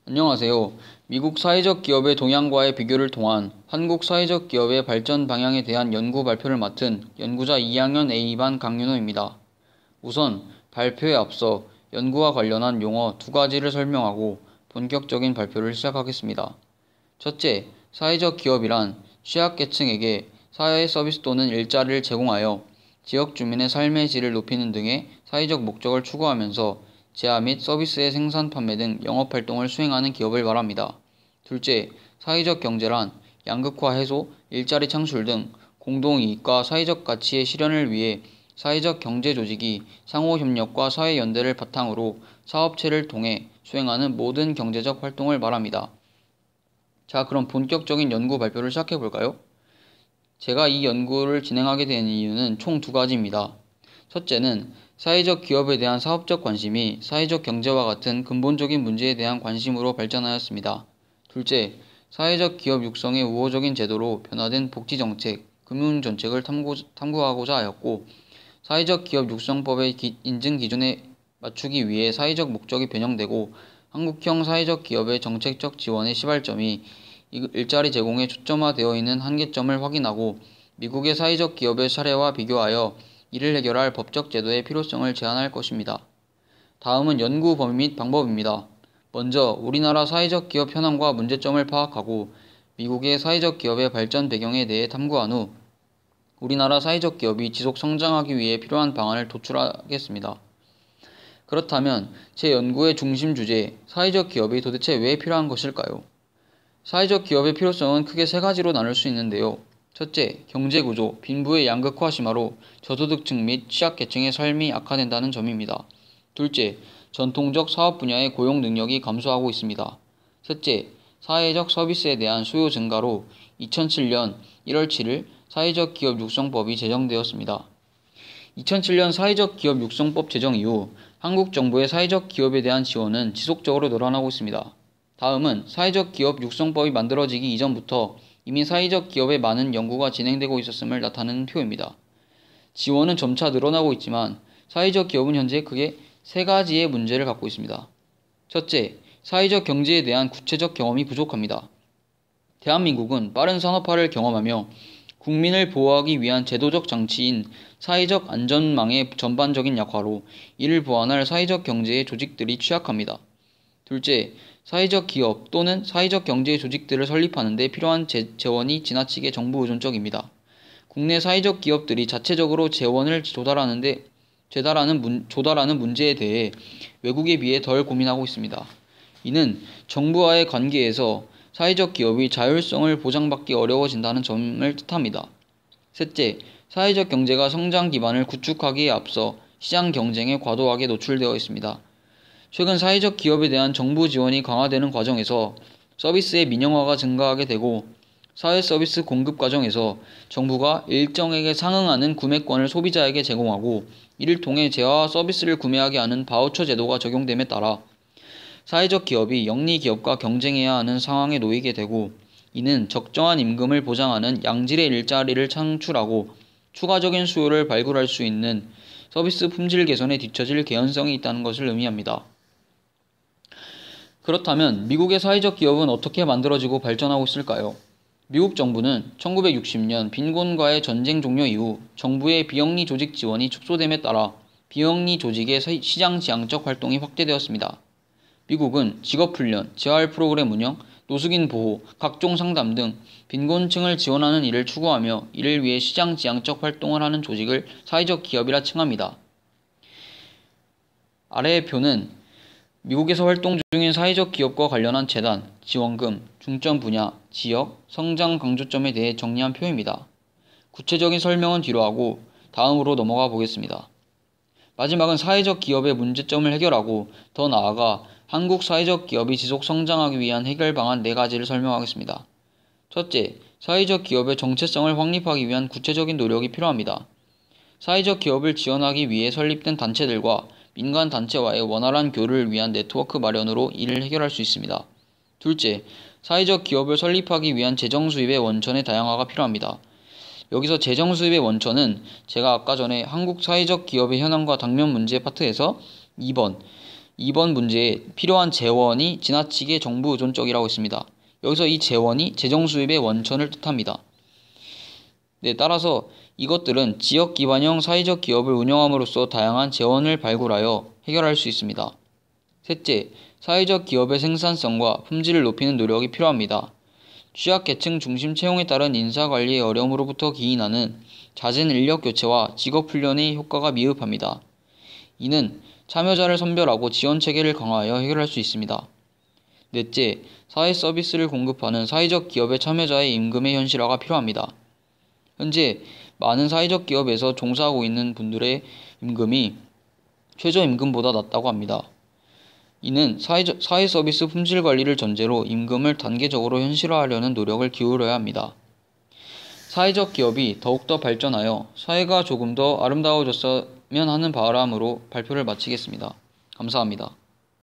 안녕하세요. 미국 사회적 기업의 동향과의 비교를 통한 한국 사회적 기업의 발전 방향에 대한 연구 발표를 맡은 연구자 2학년 A반 강윤호입니다. 우선 발표에 앞서 연구와 관련한 용어 두 가지를 설명하고 본격적인 발표를 시작하겠습니다. 첫째, 사회적 기업이란 취약계층에게 사회 서비스 또는 일자리를 제공하여 지역 주민의 삶의 질을 높이는 등의 사회적 목적을 추구하면서 제화 및 서비스의 생산, 판매 등 영업활동을 수행하는 기업을 말합니다. 둘째, 사회적 경제란 양극화 해소, 일자리 창출 등 공동이익과 사회적 가치의 실현을 위해 사회적 경제 조직이 상호협력과 사회연대를 바탕으로 사업체를 통해 수행하는 모든 경제적 활동을 말합니다. 자, 그럼 본격적인 연구 발표를 시작해볼까요? 제가 이 연구를 진행하게 된 이유는 총 두 가지입니다. 첫째는 사회적 기업에 대한 사업적 관심이 사회적 경제와 같은 근본적인 문제에 대한 관심으로 발전하였습니다. 둘째, 사회적 기업 육성의 우호적인 제도로 변화된 복지정책, 금융정책을 탐구하고자 하였고, 사회적 기업 육성법의 인증 기준에 맞추기 위해 사회적 목적이 변형되고 한국형 사회적 기업의 정책적 지원의 시발점이 일자리 제공에 초점화되어 있는 한계점을 확인하고 미국의 사회적 기업의 사례와 비교하여 이를 해결할 법적 제도의 필요성을 제안할 것입니다. 다음은 연구 범위 및 방법입니다. 먼저 우리나라 사회적 기업 현황과 문제점을 파악하고 미국의 사회적 기업의 발전 배경에 대해 탐구한 후 우리나라 사회적 기업이 지속 성장하기 위해 필요한 방안을 도출하겠습니다. 그렇다면 제 연구의 중심 주제, 사회적 기업이 도대체 왜 필요한 것일까요? 사회적 기업의 필요성은 크게 세 가지로 나눌 수 있는데요. 첫째, 경제구조, 빈부의 양극화 심화로 저소득층 및 취약계층의 삶이 악화된다는 점입니다. 둘째, 전통적 사업 분야의 고용 능력이 감소하고 있습니다. 셋째, 사회적 서비스에 대한 수요 증가로 2007년 1월 7일 사회적 기업 육성법이 제정되었습니다. 2007년 사회적 기업 육성법 제정 이후 한국 정부의 사회적 기업에 대한 지원은 지속적으로 늘어나고 있습니다. 다음은 사회적 기업 육성법이 만들어지기 이전부터 이미 사회적 기업에 많은 연구가 진행되고 있었음을 나타내는 표입니다. 지원은 점차 늘어나고 있지만 사회적 기업은 현재 크게 세 가지의 문제를 갖고 있습니다. 첫째, 사회적 경제에 대한 구체적 경험이 부족합니다. 대한민국은 빠른 산업화를 경험하며 국민을 보호하기 위한 제도적 장치인 사회적 안전망의 전반적인 약화로 이를 보완할 사회적 경제의 조직들이 취약합니다. 둘째, 사회적 기업 또는 사회적 경제 조직들을 설립하는 데 필요한 재원이 지나치게 정부 의존적입니다. 국내 사회적 기업들이 자체적으로 재원을 조달하는 문제에 대해 외국에 비해 덜 고민하고 있습니다. 이는 정부와의 관계에서 사회적 기업이 자율성을 보장받기 어려워진다는 점을 뜻합니다. 셋째, 사회적 경제가 성장 기반을 구축하기에 앞서 시장 경쟁에 과도하게 노출되어 있습니다. 최근 사회적 기업에 대한 정부 지원이 강화되는 과정에서 서비스의 민영화가 증가하게 되고 사회 서비스 공급 과정에서 정부가 일정액에 상응하는 구매권을 소비자에게 제공하고 이를 통해 재화와 서비스를 구매하게 하는 바우처 제도가 적용됨에 따라 사회적 기업이 영리 기업과 경쟁해야 하는 상황에 놓이게 되고 이는 적정한 임금을 보장하는 양질의 일자리를 창출하고 추가적인 수요를 발굴할 수 있는 서비스 품질 개선에 뒤처질 개연성이 있다는 것을 의미합니다. 그렇다면 미국의 사회적 기업은 어떻게 만들어지고 발전하고 있을까요? 미국 정부는 1960년 빈곤과의 전쟁 종료 이후 정부의 비영리 조직 지원이 축소됨에 따라 비영리 조직의 시장 지향적 활동이 확대되었습니다. 미국은 직업훈련, 재활 프로그램 운영, 노숙인 보호, 각종 상담 등 빈곤층을 지원하는 일을 추구하며 이를 위해 시장 지향적 활동을 하는 조직을 사회적 기업이라 칭합니다. 아래의 표는 미국에서 활동 중인 사회적 기업과 관련한 재단, 지원금, 중점 분야, 지역, 성장 강조점에 대해 정리한 표입니다. 구체적인 설명은 뒤로 하고 다음으로 넘어가 보겠습니다. 마지막은 사회적 기업의 문제점을 해결하고 더 나아가 한국 사회적 기업이 지속 성장하기 위한 해결 방안 4가지를 설명하겠습니다. 첫째, 사회적 기업의 정체성을 확립하기 위한 구체적인 노력이 필요합니다. 사회적 기업을 지원하기 위해 설립된 단체들과 민간 단체와의 원활한 교류를 위한 네트워크 마련으로 이를 해결할 수 있습니다. 둘째, 사회적 기업을 설립하기 위한 재정 수입의 원천의 다양화가 필요합니다. 여기서 재정 수입의 원천은 제가 아까 전에 한국 사회적 기업의 현황과 당면 문제 파트에서 2번 2번 문제에 필요한 재원이 지나치게 정부 의존적이라고 했습니다. 여기서 이 재원이 재정 수입의 원천을 뜻합니다. 네, 따라서 이것들은 지역 기반형 사회적 기업을 운영함으로써 다양한 재원을 발굴하여 해결할 수 있습니다. 셋째, 사회적 기업의 생산성과 품질을 높이는 노력이 필요합니다. 취약계층 중심 채용에 따른 인사관리의 어려움으로부터 기인하는 잦은 인력 교체와 직업 훈련의 효과가 미흡합니다. 이는 참여자를 선별하고 지원 체계를 강화하여 해결할 수 있습니다. 넷째, 사회 서비스를 공급하는 사회적 기업의 참여자의 임금의 현실화가 필요합니다. 현재 많은 사회적 기업에서 종사하고 있는 분들의 임금이 최저임금보다 낮다고 합니다. 이는 사회 서비스 품질 관리를 전제로 임금을 단계적으로 현실화하려는 노력을 기울여야 합니다. 사회적 기업이 더욱더 발전하여 사회가 조금 더 아름다워졌으면 하는 바람으로 발표를 마치겠습니다. 감사합니다.